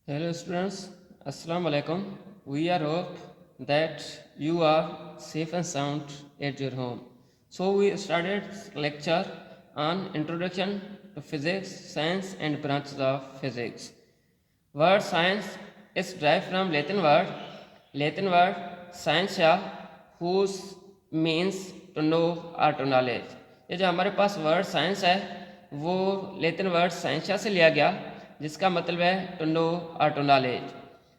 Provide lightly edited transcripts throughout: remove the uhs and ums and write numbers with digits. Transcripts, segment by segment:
Hello students, Assalamu alaikum. We are hope that you are safe and sound at your home. So we started lecture on introduction to physics, science and branches of physics. Word science is derived from Latin word scientia, whose means to know or to knowledge. ये जो हमारे पास word science है वो Latin word scientia से लिया गया, जिसका मतलब है टू नो और टू नॉलेज।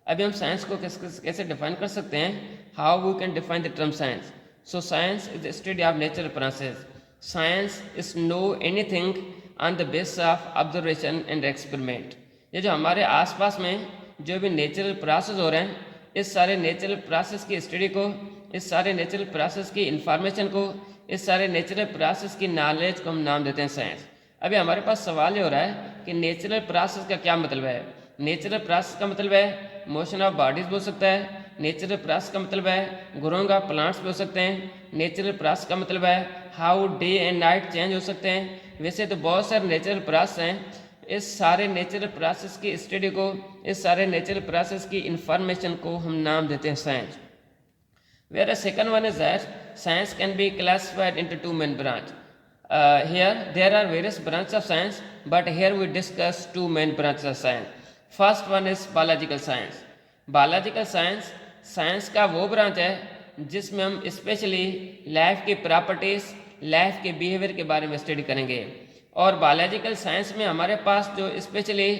अभी हम साइंस को कैसे डिफाइन कर सकते हैं, how we can define the term science. So science is the study of natural process. Science is know anything on the basis of observation and experiment. ये जो हमारे आसपास में जो भी नेचुरल प्रोसेस हो रहे हैं, इस सारे नेचुरल प्रोसेस की स्टडी को, इस सारे नेचुरल प्रोसेस की इंफॉर्मेशन को, इस सारे नेचुरल प्रोसेस की नॉलेज को हम नाम देते हैं साइंस। अभी हमारे पास सवाल ये हो रहा है कि नेचुरल प्रोसेस का क्या मतलब है। नेचुरल प्रोसेस का मतलब है मोशन ऑफ बॉडीज भी हो सकता है। नेचुरल प्रोसेस का मतलब है ग्रोइंग ऑफ प्लांट्स भी हो सकते हैं। नेचुरल प्रोसेस का मतलब है how day and night change हो सकते हैं। वैसे तो बहुत सारे नेचुरल प्रोसेस हैं। इस सारे नेचुरल प्रोसेस की स्टडी को, इस सारे नेचुरल प्रोसेस की इंफॉर्मेशन को हम नाम देते हैं science. Whereas second one is that science can be classified into two main branches. Here there are various branches of science, but here we discuss two main branches of science. First one is biological science. Biological science science का वो branch है जिसमें हम specially life की properties, life के behaviour के बारे में स्टडी करेंगे। और बायोलॉजिकल साइंस में हमारे पास जो स्पेशली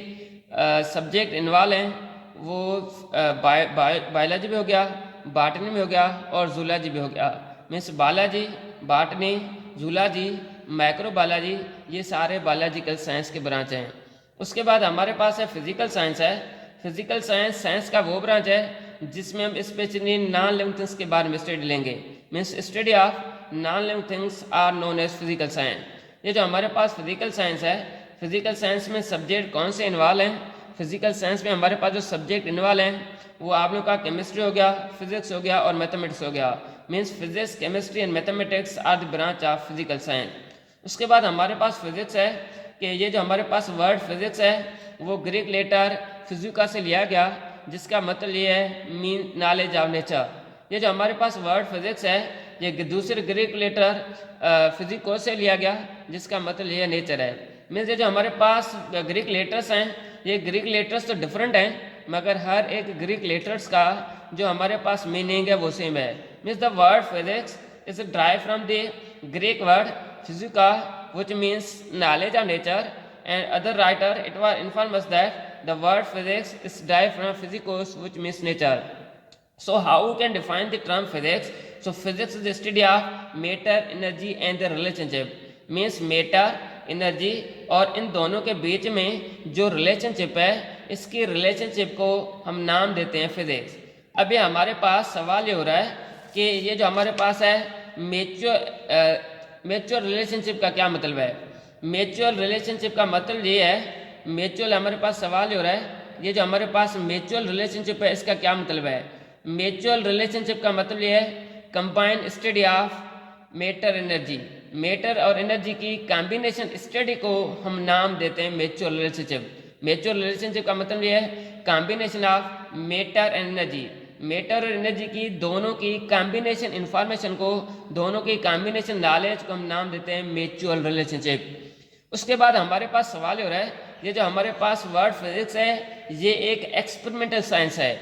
सब्जेक्ट इन्वॉल्व हैं वो बायोलॉजी भी हो गया, बॉटनी में हो गया और जूलॉजी भी हो गया। Means biology, botany, zoology, microbiology, ये सारे बायोलॉजिकल साइंस के ब्रांच हैं। उसके बाद हमारे पास है फिजिकल साइंस है। फिजिकल साइंस साइंस का वो ब्रांच है जिसमें हम स्पेशली नॉन लिविंग थिंग्स के बारे में स्टडी लेंगे। Means study of non living things are known as physical science. ये जो हमारे पास फिजिकल साइंस है, फिजिकल साइंस में सब्जेक्ट कौन से इन्वॉल्व हैं। फिजिकल साइंस में हमारे पास जो सब्जेक्ट इन्वॉल्व हैं वो आप लोग का केमिस्ट्री हो गया, फिजिक्स हो गया और मैथमेटिक्स हो गया। Means physics, chemistry and mathematics are the branch of physical science. उसके बाद हमारे पास फिजिक्स है कि ये जो हमारे पास वर्ड फिजिक्स है वो ग्रीक लेटर फिजिका से लिया गया, जिसका मतलब ये है मीन नॉलेज ऑफ नेचर। ये जो हमारे पास वर्ड फिजिक्स है ये दूसरे ग्रीक लेटर फिजिको से लिया गया, जिसका मतलब ये नेचर है। मीन्स ये जो हमारे पास ग्रीक लेटर्स हैं ये ग्रीक लेटर्स तो डिफरेंट हैं, मगर हर एक ग्रीक लेटर्स का जो हमारे पास मीनिंग है वो सेम है। Means the word physics is derive from the Greek word physika which means knowledge of nature, and other writer it was informed us that the word physics is derived from physicos, which means nature. So how we can define the term physics? So physics is the study of matter, energy and the relationship. Means matter, energy और इन दोनों के बीच में जो relationship है, इसकी relationship को हम नाम देते हैं फिजिक्स। अभी हमारे पास सवाल ये हो रहा है कि ये जो हमारे पास है म्यूचुअल रिलेशनशिप का क्या मतलब है। म्यूचुअल रिलेशनशिप का मतलब ये है, म्यूचुअल हमारे पास सवाल हो रहा है ये जो हमारे पास म्यूचुअल रिलेशनशिप है इसका क्या मतलब है। म्यूचुअल रिलेशनशिप का मतलब ये है combined study of matter energy. Matter और एनर्जी की कॉम्बिनेशन स्टडी को हम नाम देते हैं म्यूचुअल रिलेशनशिप। म्यूचुअल रिलेशनशिप का मतलब ये है combination of matter and energy. Matter और एनर्जी की दोनों की कॉम्बिनेशन इंफॉर्मेशन को, दोनों की कॉम्बिनेशन नॉलेज को हम नाम देते हैं म्यूचुअल रिलेशनशिप। उसके बाद हमारे पास सवाल हो रहा है ये जो हमारे पास वर्ड फिजिक्स है ये एक एक्सपेरिमेंटल साइंस है।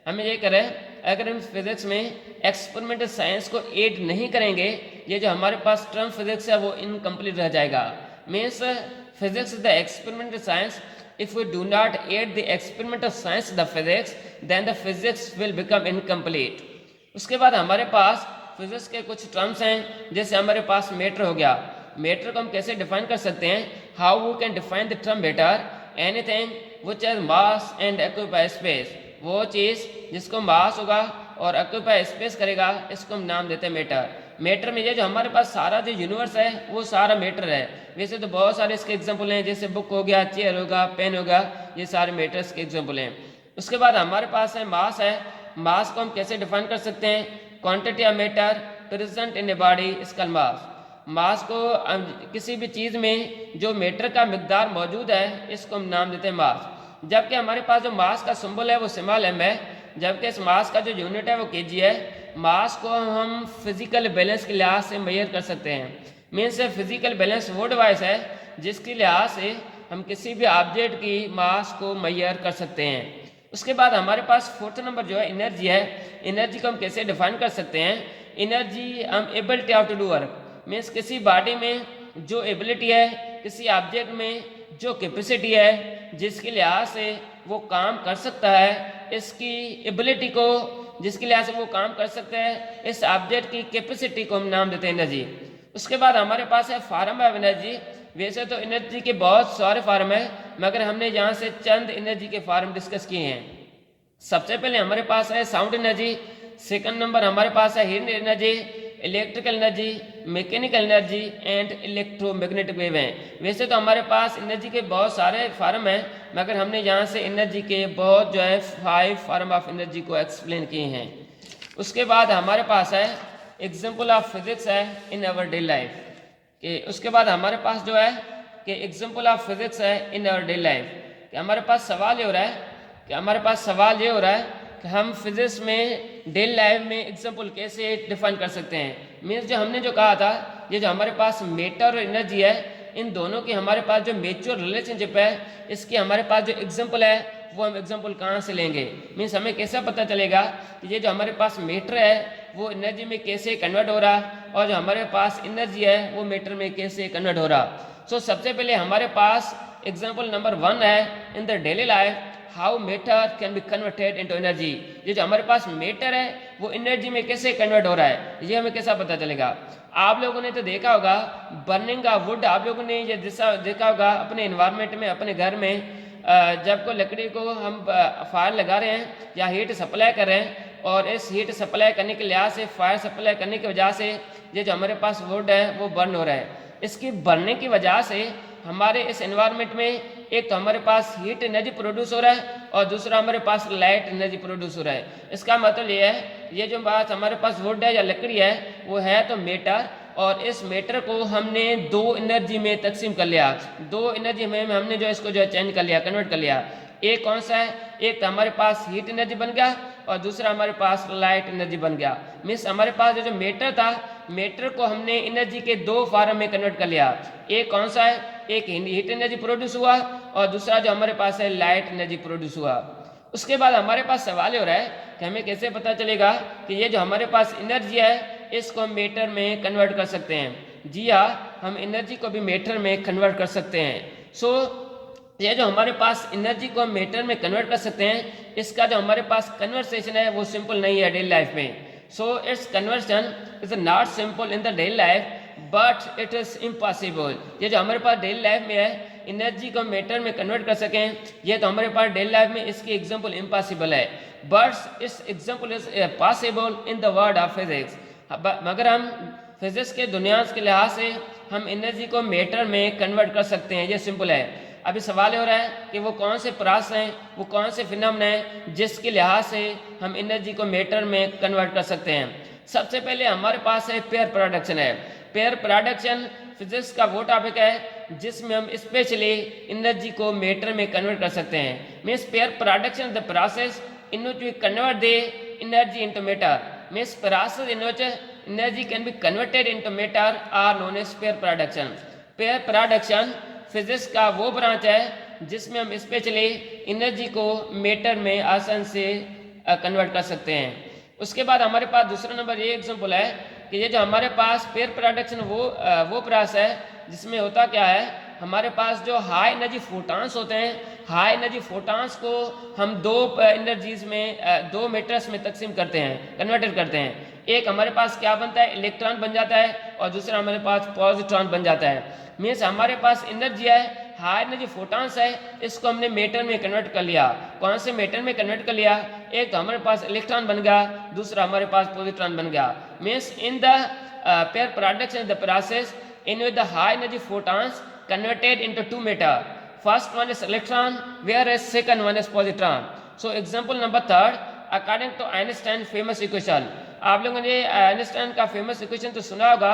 हमें ये करें अगर हम फिजिक्स में एक्सपेरिमेंटल साइंस को ऐड नहीं करेंगे, ये जो हमारे पास टर्म फिजिक्स है वो इनकम्प्लीट रह जाएगा। Means physics is the experimental science. If we do not add the experimental science the physics, then the physics will become incomplete. उसके बाद हमारे पास फिजिक्स के कुछ टर्म्स हैं, जैसे हमारे पास मैटर हो गया। मैटर को हम कैसे डिफाइन कर सकते हैं, how we can define the term matter, anything which has mass and occupy space. वो चीज़ जिसको मास होगा और ऑक्यूपाई स्पेस करेगा इसको हम नाम देते हैं मैटर। मैटर में ये जो हमारे पास सारा जो यूनिवर्स है वो सारा मैटर है। वैसे तो बहुत सारे इसके एग्जांपल हैं, जैसे बुक हो गया, चेयर होगा, पेन होगा, ये सारे मैटर्स के एग्जांपल हैं। उसके बाद हमारे पास है मास है। मास को हम कैसे डिफाइन कर सकते हैं, quantity of matter present in a body is called mass. Mass को किसी भी चीज़ में जो मैटर का मिकदार मौजूद है इसको हम नाम देते हैं मास। जबकि हमारे पास जो मास का सिंबल है वो स्मॉल m है, जबकि इस मास का जो यूनिट है वो kg है। मास को हम फिजिकल बैलेंस के लिहाज से मेजर कर सकते हैं। मीन्स फिजिकल बैलेंस वो डिवाइस है जिसके लिहाज से हम किसी भी ऑब्जेक्ट की मास को मेजर कर सकते हैं। उसके बाद हमारे पास फोर्थ नंबर जो है एनर्जी है। एनर्जी को हम कैसे डिफाइन कर सकते हैं? एनर्जी हम ability of to do work, means किसी बॉडी में जो एबिलिटी है, किसी ऑब्जेक्ट में जो कैपेसिटी है जिसके लिहाज से वो काम कर सकता है, इसकी एबिलिटी को जिसके लिहाज से वो काम कर सकता है, इस ऑब्जेक्ट की कैपेसिटी को हम नाम देते हैं एनर्जी। उसके बाद हमारे पास है फॉर्म ऑफ एनर्जी। वैसे तो एनर्जी के बहुत सारे फॉर्म है, मगर हमने यहाँ से चंद एनर्जी के फॉर्म डिस्कस किए हैं। सबसे पहले हमारे पास है साउंड एनर्जी, सेकंड नंबर हमारे पास है heat energy, electrical energy, mechanical energy and electromagnetic wave हैं। वैसे तो हमारे पास एनर्जी के बहुत सारे फॉर्म हैं, मगर हमने यहाँ से एनर्जी के बहुत जो है 5 फॉर्म ऑफ एनर्जी को एक्सप्लेन किए हैं। उसके बाद हमारे पास है एग्जाम्पल ऑफ फिजिक्स है इन आवर डेली लाइफ कि उसके बाद हमारे पास जो है कि एग्जाम्पल ऑफ फिजिक्स है इन आवर डेली लाइफ कि हमारे पास सवाल ये हो रहा है कि हम फिजिक्स में डेली लाइफ में एग्जाम्पल कैसे डिफाइन कर सकते हैं। मीन्स जो हमने जो कहा था, ये जो हमारे पास मैटर और एनर्जी है, इन दोनों की हमारे पास जो म्यूचुअल रिलेशनशिप है, इसकी हमारे पास जो एग्जाम्पल है वो हम एग्जाम्पल कहाँ से लेंगे? मीन्स हमें कैसे पता चलेगा कि ये जो हमारे पास मैटर है वो एनर्जी में कैसे कन्वर्ट हो रहा और जो हमारे पास एनर्जी है वो मैटर में कैसे कन्वर्ट हो रहा। सो सबसे पहले हमारे पास एग्जाम्पल नंबर 1 है in the daily life how matter can be converted into energy. ये जो हमारे पास मैटर है वो एनर्जी में कैसे कन्वर्ट हो रहा है, ये हमें कैसा पता चलेगा? आप लोगों ने तो देखा होगा बर्निंग का वुड, आप लोगों ने ये देखा होगा अपने एनवायरनमेंट में, अपने घर में जब को लकड़ी को हम फायर लगा रहे हैं या हीट सप्लाई कर रहे हैं, और इस हीट सप्लाई करने के लिहाज से, फायर सप्लाई करने की वजह से ये जो हमारे पास वुड है वो बर्न हो रहा है। इसकी बर्निंग की वजह से हमारे इस एनवायरनमेंट में एक तो हमारे पास हीट एनर्जी प्रोड्यूस हो रहा है और दूसरा हमारे पास लाइट एनर्जी प्रोड्यूस हो रहा है। इसका मतलब ये है, ये जो बात हमारे पास वुड है या लकड़ी है वो है तो मैटर, और इस मैटर को हमने 2 एनर्जी में तकसीम कर लिया। 2 एनर्जी में हमने जो इसको जो है चेंज कर लिया, कन्वर्ट कर लिया। एक कौन सा है? एक तो हमारे पास हीट एनर्जी बन गया और दूसरा हमारे पास लाइट एनर्जी बन गया। मीन्स हमारे पास जो मैटर था, मैटर को हमने एनर्जी के 2 फॉर्म में कन्वर्ट कर लिया। एक कौन सा है? एक हीट एनर्जी प्रोड्यूस हुआ और दूसरा जो हमारे पास है लाइट एनर्जी प्रोड्यूस हुआ। उसके बाद हमारे पास सवाल हो रहा है कि हमें कैसे पता चलेगा कि ये जो हमारे पास एनर्जी है इसको हम मैटर में कन्वर्ट कर सकते हैं। जी हाँ, हम एनर्जी को भी मैटर में कन्वर्ट कर सकते हैं। सो ये जो हमारे पास एनर्जी को हम मैटर में कन्वर्ट कर सकते हैं, इसका जो हमारे पास कन्वर्सेशन है वो सिंपल नहीं है डेली लाइफ में। So it's conversion is not simple in the daily life but it is impossible. ये जो हमारे पास डेली लाइफ में है एनर्जी को मैटर में कन्वर्ट कर सकें, ये तो हमारे पास डेली लाइफ में इसकी एग्जाम्पल इम्पॉसिबल है, बट इस example is possible in the world of physics. मगर हम फिजिक्स के दुनिया के लिहाज से हम एनर्जी को मैटर में कन्वर्ट कर सकते हैं, ये सिंपल है। अभी सवाल हो रहा है कि वो कौन से प्रोसेस हैं, वो कौन से फिनोमेना हैं जिसके लिहाज से हम एनर्जी को मैटर में कन्वर्ट कर सकते हैं। सबसे पहले हमारे पास है पेयर प्रोडक्शन है। पेयर प्रोडक्शन फिजिक्स का वो टॉपिक है जिसमें हम स्पेशली एनर्जी को मैटर में कन्वर्ट कर सकते हैं। Means pair production the process in which we convert the energy into matter. Means process in which energy can be converted into matter are known as pair production. Pair production physics का वो branch है जिसमें हम specially energy को matter में आसान से convert कर सकते हैं। उसके बाद हमारे पास दूसरा नंबर ये एग्जांपल है कि ये जो हमारे पास पेयर प्रोडक्शन वो प्रोसेस है जिसमें होता क्या है, हमारे पास जो हाई एनर्जी फोटॉन्स होते हैं, हाई एनर्जी फोटॉन्स को हम 2 एनर्जीज में 2 मैटर्स में तकसीम करते हैं, कन्वर्टेड करते हैं। एक हमारे पास क्या बनता है, इलेक्ट्रॉन बन जाता है, और दूसरा हमारे पास पॉजिट्रॉन बन जाता है। मीन्स हमारे पास एनर्जी है, हाई एनर्जी फोटॉन्स है, इसको हमने मैटर में कन्वर्ट कर लिया। कौन से मैटर में कन्वर्ट कर लिया? एक तो हमारे पास इलेक्ट्रॉन बन गया, दूसरा हमारे पास पॉजिट्रॉन बन गया। Means in the pair production the process in which the high energy photons converted into 2 matter. First one is electron, whereas second one is positron. So example number 3, according to Einstein famous equation. आप लोगों ने Einstein का famous equation तो सुना होगा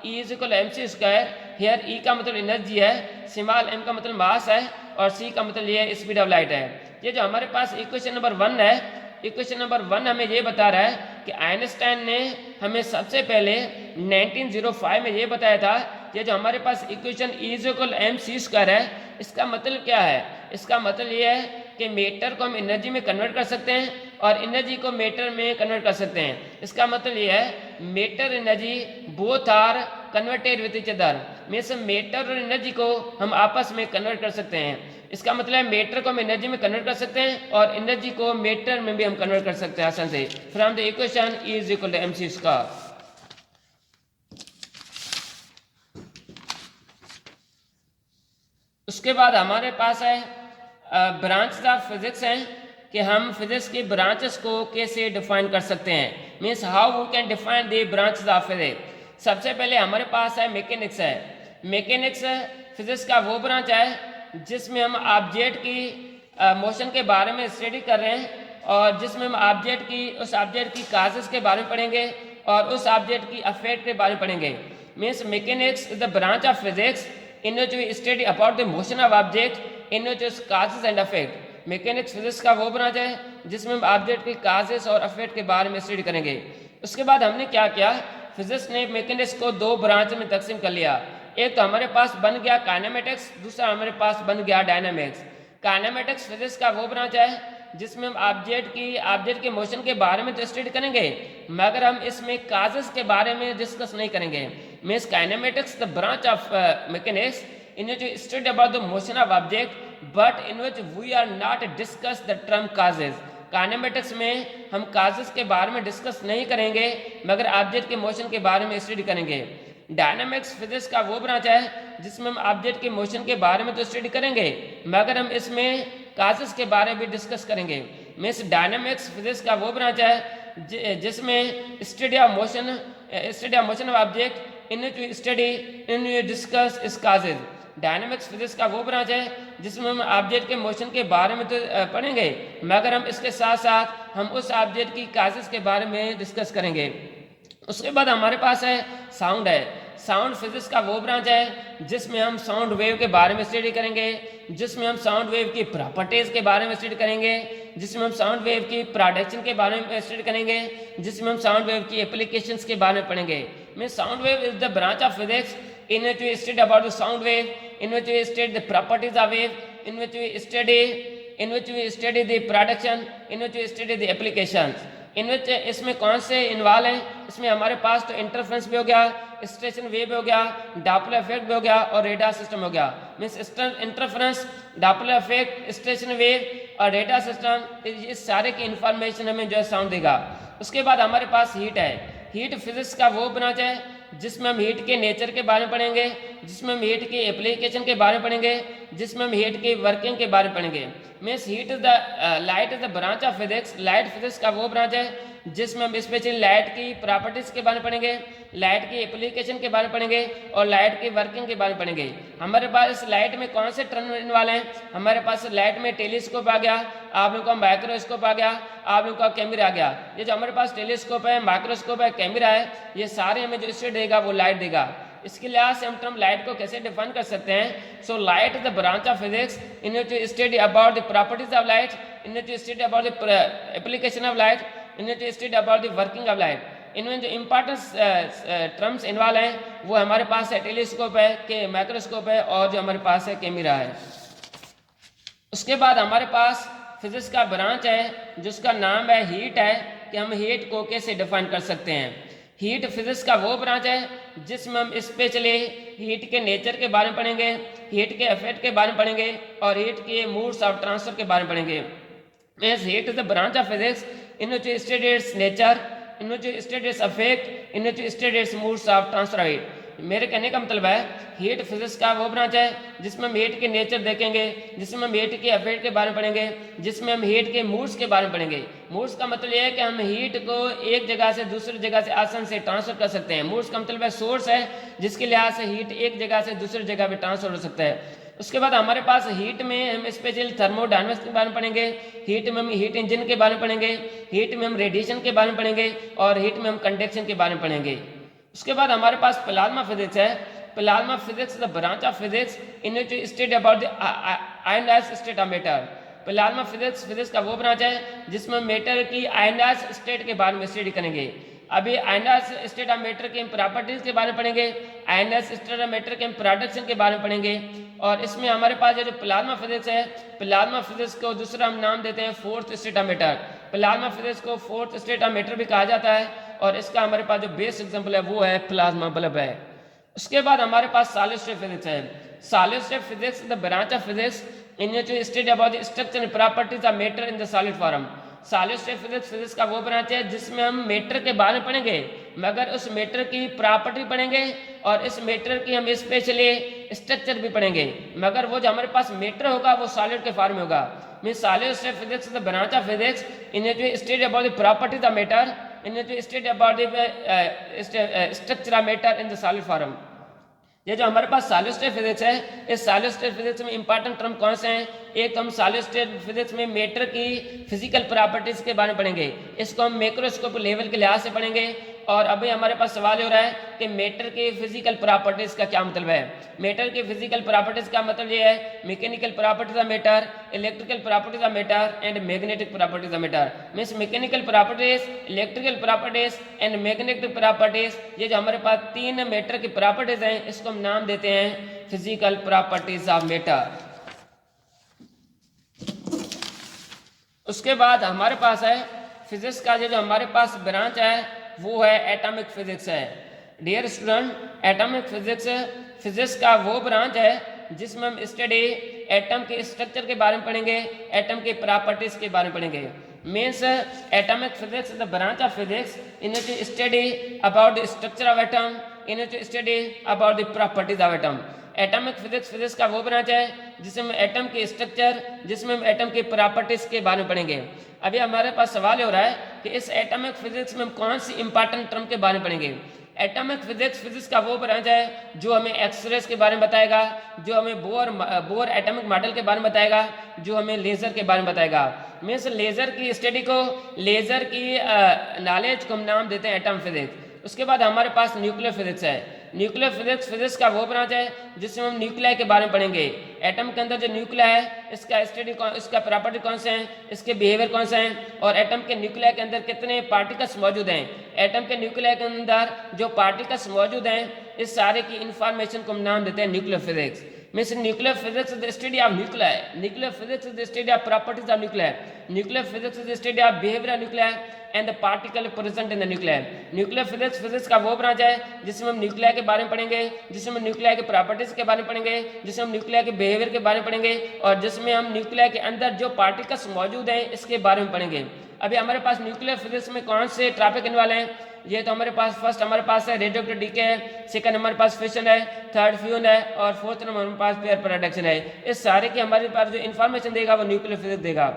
E is equal M C square. Here E का मतलब energy है, स्मॉल m का मतलब मास है और C का मतलब ये स्पीड ऑफ लाइट है। ये जो हमारे पास इक्वेशन नंबर 1 है, इक्वेशन नंबर 1 हमें ये बता रहा है कि आइंस्टाइन ने हमें सबसे पहले 1905 में ये बताया था, ये जो हमारे पास equation E is equal M C square है, इसका मतलब क्या है? इसका मतलब ये है कि मैटर को हम एनर्जी में कन्वर्ट कर सकते हैं और एनर्जी को मैटर में कन्वर्ट कर सकते हैं। इसका मतलब ये है matter energy both are converted with each other, means matter और एनर्जी को हम आपस में कन्वर्ट कर सकते हैं। इसका मतलब है मैटर को हम एनर्जी में कन्वर्ट कर सकते हैं और एनर्जी को मैटर में भी हम कन्वर्ट कर सकते हैं आसान से। From the equation E is equal to M C square. उसके बाद हमारे पास है ब्रांच ऑफ फिजिक्स हैं कि हम फिजिक्स की ब्रांचेस को कैसे डिफाइन कर सकते हैं, means how we can define the branches of physics. सबसे पहले हमारे पास है मैकेनिक्स है। मैकेनिक्स फिजिक्स का वो ब्रांच है जिसमें हम ऑब्जेक्ट की मोशन के बारे में स्टडी कर रहे हैं और जिसमें हम उस ऑब्जेक्ट की काजेस के बारे में पढ़ेंगे और उस ऑब्जेक्ट की अफेक्ट के बारे में पढ़ेंगे। Means mechanics is the branch of physics in which we study about the motion of object in which its causes and effect। Mechanics physics का वो ब्रांच है जिसमें हम ऑब्जेक्ट के काजेस और अफेक्ट के बारे में स्टडी करेंगे। उसके बाद हमने क्या किया, फिजिक्स ने मैकेनिक्स को दो ब्रांच में तकसीम कर लिया। एक तो हमारे पास बन गया काइनेमेटिक्स, दूसरा हमारे पास बन गया डायनामिक्स। काइनेमेटिक्स फिजिक्स का वो ब्रांच है जिसमें हम ऑब्जेक्ट के मोशन के बारे में तो स्टडी करेंगे मगर हम इसमें काजेस के बारे में डिस्कस नहीं करेंगे। Means kinematics the branch of mechanics in which we study about the motion of object but in which we are not discuss the term causes. Kinematics में हम काजेस के बारे में डिस्कस नहीं करेंगे मगर ऑब्जेक्ट के मोशन के बारे में स्टडी करेंगे। डायनामिक्स फिजिक्स का वो ब्रांच है जिसमें हम ऑब्जेक्ट के मोशन के बारे में तो स्टडी करेंगे मगर हम इसमें काजेस के बारे में डिस्कस करेंगे। मीन्स डायनामिक्स फिजिक्स का वो ब्रांच है जिसमें study of motion of object in which we study in we discuss is causes. Dynamics physics का वो ब्रांच है जिसमें हम ऑब्जेक्ट के मोशन के बारे में तो पढ़ेंगे मगर हम इसके साथ साथ हम उस ऑब्जेक्ट की काजेस के बारे में डिस्कस करेंगे। उसके बाद हमारे पास है साउंड है। साउंड फिजिक्स का वो ब्रांच है जिसमें हम साउंड वेव के बारे में स्टडी करेंगे, जिसमें हम साउंड वेव की प्रॉपर्टीज के बारे में स्टडी करेंगे, जिसमें हम साउंड वेव की प्रोडक्शन के बारे में स्टडी करेंगे, जिसमें हम साउंड वेव की एप्लीकेशंस के बारे में पढ़ेंगे। Mean sound wave is the branch of physics in which we study about the sound wave, in which we study the properties of wave, in which we study the production, in which we study the applications, in which इसमें कौन से involve हैं, इसमें हमारे पास तो interference भी हो गया, स्टेशन वेव हो गया, डॉपलर इफेक्ट भी हो गया और रेडार सिस्टम हो गया। Means interference, Doppler effect, station wave और रेडार सिस्टम, इस सारे की इंफॉर्मेशन हमें जो है साउंड देगा। उसके बाद हमारे पास हीट है। हीट फिजिक्स का वो ब्रांच है जिसमें हम हीट के नेचर के बारे में पढ़ेंगे, जिसमें हम हीट की एप्लीकेशन के बारे में पढ़ेंगे, जिसमें हम हीट की वर्किंग के बारे में पढ़ेंगे। Means heat is the light is the branch of physics. Light physics का वो ब्रांच है जिसमें हम स्पेशली लाइट की प्रॉपर्टीज के बारे में पढ़ेंगे, लाइट की एप्लीकेशन के बारे में पढ़ेंगे और लाइट की वर्किंग के बारे में पढ़ेंगे। हमारे पास लाइट में कौन से टर्म इन्वॉल्व हैं, हमारे पास लाइट में टेलीस्कोप आ गया, आप लोगों का माइक्रोस्कोप आ गया, आप लोगों का कैमरा आ गया। ये जो हमारे पास टेलीस्कोप है, माइक्रोस्कोप है, कैमरा है, ये सारे हमें जो स्टेट देगा वो लाइट देगा। इसके लिहाज से हम टर्म लाइट को कैसे डिफाइन कर सकते हैं। So light is the branch of physics in which we study about the properties of light, in which we study about the application of light, in which we study about the working of light. इनमें जो importance terms involve हैं वो हमारे पास है telescope है, के microscope है और जो हमारे पास है कैमरा है। उसके बाद हमारे पास फिजिक्स का ब्रांच है जिसका नाम है हीट है कि हम हीट को कैसे डिफाइन कर सकते हैं। हीट फिजिक्स का वो ब्रांच है जिसमें हम स्पेशली हीट के नेचर के बारे में पढ़ेंगे, हीट के इफेक्ट के बारे में पढ़ेंगे और हीट के मोड्स ऑफ ट्रांसफर के बारे में पढ़ेंगे। Means heat is the branch of physics in which we study its nature, in which we study its effect, in which we study its modes of transfer of heat. मेरे कहने का मतलब है heat physics का वो branch है जिसमें हम हीट के नेचर देखेंगे, जिसमें हम हीट के इफेक्ट के बारे में पढ़ेंगे, जिसमें हम हीट के मूड्स के बारे में पढ़ेंगे। मूड्स का मतलब ये है कि हम हीट को एक जगह से दूसरी जगह से आसान से ट्रांसफर कर सकते हैं। मूड्स का मतलब है सोर्स है जिसके लिहाज से हीट एक जगह से दूसरी जगह पे ट्रांसफर हो सकता है। उसके बाद हमारे पास हीट में हम स्पेशल थर्मोडायनामिक्स के बारे में पढ़ेंगे, हीट में हम हीट इंजन के बारे में पढ़ेंगे, हीट में हम रेडिएशन के बारे में पढ़ेंगे और हीट में हम कंडक्शन के बारे में पढ़ेंगे। उसके बाद हमारे पास प्लाज्मा फिजिक्स है। Plasma physics the branch of physics in which study about the ionised state of matter. Plasma physics का वो ब्रांच है जिसमें मैटर की आयनाइज्ड स्टेट के बारे में स्टडी करेंगे। अभी आयनाइज्ड स्टेट ऑफ मैटर के प्रॉपर्टीज के बारे में पढ़ेंगे, आयनाइज्ड स्टेट ऑफ मैटर के प्रोडक्शन के बारे में पढ़ेंगे। और इसमें हमारे पास जो प्लाज्मा फिजिक्स है, प्लाज्मा फिजिक्स को दूसरा हम नाम देते हैं fourth state of matter. Plasma physics को फोर्थ स्टेट ऑफ मैटर भी कहा जाता है और इसका हमारे पास जो बेस्ट एग्जाम्पल है वो है प्लाज्मा बल्ब है। उसके बाद हमारे पास सॉलिड स्टेट फिजिक्स है। Solid state physics the branch of physics in which we study about the structure and properties of matter in the solid form. Solid state physics का वो ब्रांच है जिसमें हम मैटर के बारे में पढ़ेंगे, मगर उस मैटर की प्रॉपर्टी पढ़ेंगे और इस मैटर की हम स्पेशली स्ट्रक्चर भी पढ़ेंगे, मगर वो जो हमारे पास मैटर होगा वो सॉलिड के फॉर्म में होगा। Means solid state physics the branch of physics in which we study about the properties of matter in which we study about the structure of matter in the solid form. ये जो हमारे पास solid state physics है, इस solid state physics में important term कौन से हैं? एक हम सॉलिड स्टेट फिजिक्स में मैटर की फिजिकल प्रॉपर्टीज के बारे में पढ़ेंगे, इसको हम मैक्रोस्कोप लेवल के लिहाज से पढ़ेंगे। और अभी हमारे पास सवाल हो रहा है कि मैटर की फिजिकल प्रॉपर्टीज का क्या मतलब है। मैटर की फिजिकल प्रॉपर्टीज का मतलब ये है mechanical properties of matter, electrical properties of matter and magnetic properties of matter. Means mechanical properties, electrical properties and magnetic properties, ये जो हमारे पास तीन मैटर की प्रॉपर्टीज हैं इसको हम नाम देते हैं फिजिकल प्रॉपर्टीज ऑफ मैटर। उसके बाद हमारे पास है फिजिक्स का जो हमारे पास ब्रांच है वो है एटॉमिक फिजिक्स है। डियर स्टूडेंट, एटॉमिक फिजिक्स का वो ब्रांच है जिसमें हम स्टडी एटम के स्ट्रक्चर के बारे में पढ़ेंगे, एटम के प्रॉपर्टीज के बारे में पढ़ेंगे। Means atomic physics the branch of physics in which study about the structure of atom, in which study about the properties of atom. Atomic physics का वो ब्रांच है जिसमें एटम के स्ट्रक्चर, जिसमें हम एटम की प्रॉपर्टीज के बारे में पढ़ेंगे। अभी हमारे पास सवाल हो रहा है कि इस एटॉमिक फिजिक्स में हम कौन सी इंपॉर्टेंट टर्म के बारे में पढ़ेंगे। एटॉमिक फिजिक्स का वो ब्रांच है जो हमें एक्सरेज के बारे में बताएगा, जो हमें बोर एटॉमिक मॉडल के बारे में बताएगा, जो हमें लेजर के बारे में बताएगा। मीन्स लेजर की स्टडी को, लेजर की नॉलेज को हम नाम देते हैं एटम फिजिक्स। उसके बाद हमारे पास न्यूक्लियर फिजिक्स है। न्यूक्लियर फिजिक्स का वो ब्रांच है जिसमें हम न्यूक्लिया के बारे में पढ़ेंगे। एटम के अंदर जो न्यूक्लिया है इसका स्टडी, इसका प्रॉपर्टी कौन से हैं, इसके बिहेवियर कौन से हैं, और एटम के न्यूक्लिया के अंदर कितने पार्टिकल्स मौजूद हैं। एटम के न्यूक्लिया के अंदर जो पार्टिकल्स मौजूद हैं इस सारे की इंफॉर्मेशन को हम नाम देते हैं nuclear physics. Means nuclear physics is the study of nuclear, nuclear physics is the study of properties of nuclear, nuclear physics is the study of behaviour of nuclear and the particle present in the nuclear. Nuclear physics का वो branch है जिसमें हम न्यूक्लिया के बारे में पढ़ेंगे, जिसमें हम न्यूक्लिया के प्रॉपर्टीज के बारे में पढ़ेंगे, जिसमें हम न्यूक्लिया के बिहेवियर के बारे में पढ़ेंगे, और जिसमें हम न्यूक्लिया के अंदर जो पार्टिकल्स मौजूद हैं इसके बारे में पढ़ेंगे। अभी हमारे पास न्यूक्लियर फिजिक्स में कौन से टॉपिक इन्वॉल्व हैं? ये तो हमारे पास फर्स्ट हमारे पास है रेडियोएक्टिव डीके है, सेकंड हमारे पास फिशन है, थर्ड फ्यूजन है, और फोर्थ नंबर हमारे पास पेयर प्रोडक्शन है। इस सारे की हमारे पास जो इन्फॉर्मेशन देगा वो न्यूक्लियर फिजिक्स देगा।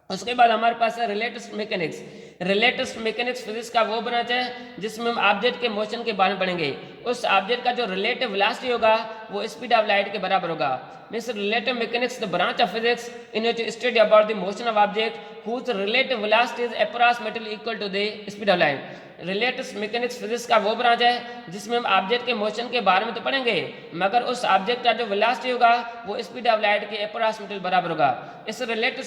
उसके बाद हमारे पास है relative mechanics. Relative mechanics physics का वो ब्रांच है जिसमें हम ऑब्जेक्ट के मोशन के बारे में पढ़ेंगे। उस ऑब्जेक्ट का जो रिलेटिव वेलोसिटी होगा वो स्पीड ऑफ लाइट के बराबर होगा। Means relative mechanics the branch of physics in which study about the motion of object whose relative velocity is approximately equal to the speed of light। Relative mechanics physics का वो branch है जिसमें हम object के motion के बारे में तो पढ़ेंगे, मगर उस ऑब्जेक्ट का जो वेलोसिटी होगा वो स्पीड ऑफ लाइट के अप्रोक्सीमेटली बराबर होगा। इस रिलेटिव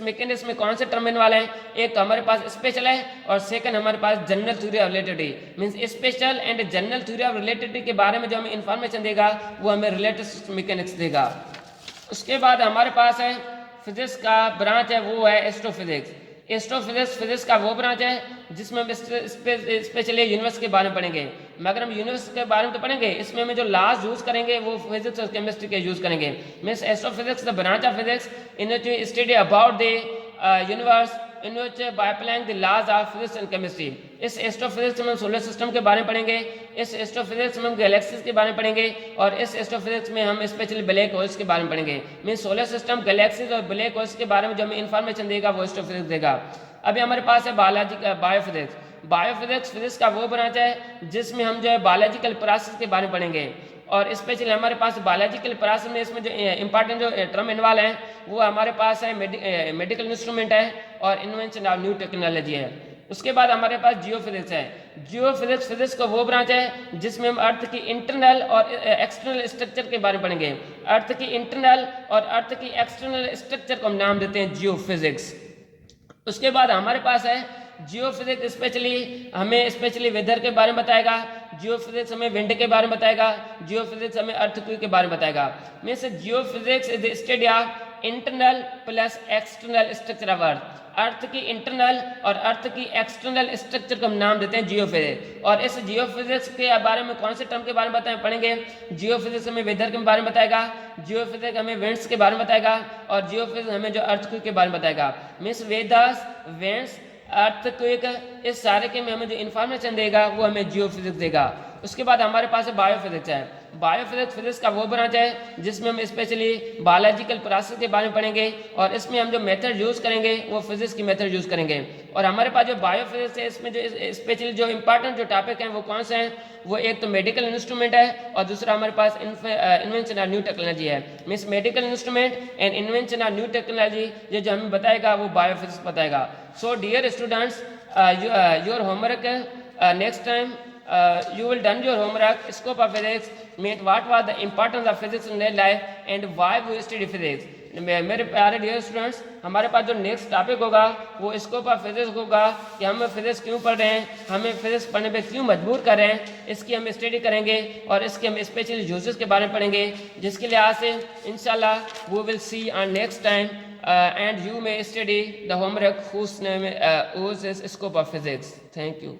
मैकेनिक्स में कौन से टर्म इन्वॉल्व हैं? एक तो हमारे पास स्पेशल है और सेकंड हमारे पास general theory of relativity. Means special and general theory of relativity के बारे में जो हमें इंफॉर्मेशन देगा वो हमें रिलेटिव मैकेनिक्स देगा। उसके बाद हमारे पास है फिजिक्स का ब्रांच है वो है एस्ट्रोफिजिक्स। एस्ट्रोफिजिक्स फिजिक्स का वो ब्रांच है जिसमें हम स्पेशली यूनिवर्स के बारे में पढ़ेंगे, मगर हम यूनिवर्स के बारे में तो पढ़ेंगे, इसमें हम जो लॉज यूज करेंगे वो फिजिक्स और केमिस्ट्री के यूज करेंगे। Means astrophysics the branch of physics in which we study about the universe in which by applying the laws of physics and chemistry. इस एस्ट्रोफिजिक्स में हम सोलर सिस्टम के बारे में पढ़ेंगे, इस एस्ट्रोफिजिक्स में हम गैलेक्सीज के बारे में पढ़ेंगे, और इस एस्ट्रोफिजिक्स में हम स्पेशली ब्लैक होल्स के बारे में पढ़ेंगे। मींस सोलर सिस्टम, गैलेक्सीज और ब्लैक होल्स के बारे में जो हमें इंफॉर्मेशन देगा वो एस्ट्रोफिजिक्स देगा। अभी हमारे पास है बायोफिजिक्स। बायोफिजिक्स फिजिक्स का वो ब्रांच है जिसमें हम जो है बायोलॉजिकल प्रोसेस के बारे में पढ़ेंगे, और स्पेशली हमारे पास बायोलॉजिकल प्रोसेस में इसमें जो इंपॉर्टेंट जो टर्म इन्वॉल्व हैं वो हमारे पास है मेडिकल इंस्ट्रूमेंट है और इन्वेंशन ऑफ न्यू टेक्नोलॉजी है। उसके बाद हमारे पास जियोफिजिक्स है। जियोफिजिक्स फिजिक्स का वो ब्रांच है जिसमें हम अर्थ की इंटरनल और एक्सटर्नल स्ट्रक्चर के बारे में पढ़ेंगे। अर्थ की इंटरनल और अर्थ की एक्सटर्नल स्ट्रक्चर को हम नाम देते हैं जियोफिजिक्स। उसके बाद हमारे पास है जियोफिजिक्स स्पेशली वेदर के बारे में बताएगा। जियोफिजिक्स हमें विंड के बारे में बताएगा। जियोफिजिक्स हमें अर्थक्वेक के बारे में बताएगा। Means geophysics is the study of internal plus external structure of earth. Earth की इंटरनल और अर्थ की एक्सटर्नल स्ट्रक्चर को हम नाम देते हैं जियोफिजिक्स। और इस जियोफिजिक्स के बारे में कौन से टर्म के बारे में पढ़ेंगे? जियोफिजिक्स हमें वेदर के बारे में बताएगा, जियोफिजिक्स हमें विंड्स के बारे में बताएगा, और जियोफिजिक्स हमें जो अर्थक्वेक के बारे में बताएगा। मीन्स वेदर्स, विंड्स, अर्थक्वेक, इस सारे के में हमें जो इन्फॉर्मेशन देगा वो हमें जियोफिजिक्स देगा। उसके बाद हमारे पास बायोफिजिक्स है। बायोफिजिक्स फिजिक्स का वो ब्रांच है जिसमें हम स्पेशली बायोलॉजिकल प्रोसेस के बारे में पढ़ेंगे, और इसमें हम जो मेथड यूज़ करेंगे वो फिजिक्स की मेथड यूज़ करेंगे। और हमारे पास जो बायोफिजिक्स है इसमें जो स्पेशली जो इंपॉर्टेंट जो टॉपिक हैं वो कौन से हैं? वो एक तो मेडिकल इंस्ट्रूमेंट है, और दूसरा हमारे पास इन्वेंशन ऑफ न्यू टेक्नोलॉजी है। Means medical instrument and invention of new technology, ये जो हमें बताएगा वो बायोफिजिक्स बताएगा। So dear students, your homework next time you will done your homework. Scope of physics meant what was the importance of physics in their life and why we study physics. मेरे प्यारे dear students, हमारे पास जो next topic होगा वो scope of physics होगा कि हम physics क्यों पढ़ रहे हैं, हमें फिजिक्स पढ़ने पे क्यों मजबूर कर रहे हैं, इसकी हम स्टडी करेंगे और इसके हम स्पेशली यूजेस के बारे में पढ़ेंगे, जिसके लिए आज से इंशाल्लाह we will see on next time and you may study the homework whose name is scope of physics. Thank you.